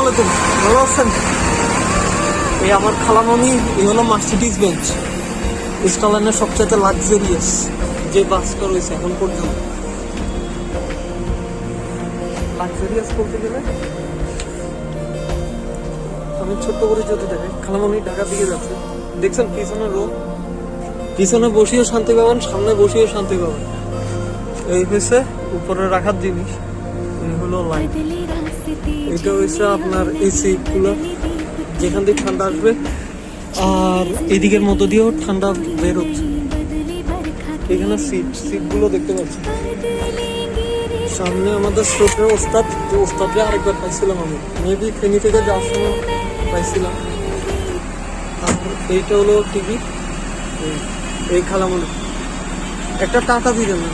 আলাইকুম, ভালো আছেন? এই আমার খালামণি, এই হলো মার্সিডিজ বেঞ্চ, স্কটল্যান্ডের সবচেয়ে লাক্সারিয়াস যে বাসটা রয়েছে এখন পর্যন্ত। লাক্সারিয়াস বলতে গেলে আমি ছোট্ট করে যদি দেখেন, খালামণি ঢাকা দিকে যাচ্ছে, দেখছেন পিছনে রো, পিছনে বসিয়েও শান্তি পাবেন, সামনে বসিয়েও শান্তি পাবেন। এই হয়েছে উপরে রাখার জিনিস, এই হলো লাইট। এটা হয়েছে আপনার এই সিটগুলো, যেখান থেকে ঠান্ডা আসবে, আর এদিকের মতো দিয়েও ঠান্ডা বের হচ্ছে। এখানে সিটগুলো দেখতে পাচ্ছি। সামনে আমাদের স্রোতের ওস্তাদকে আরেকবার পাইছিলাম আমি, মেবি ফেনী থেকে যাওয়ার সময় পাইছিলাম। আর এইটা হলো টিভি, এই খালামণি একটা টাকা দিলেন না।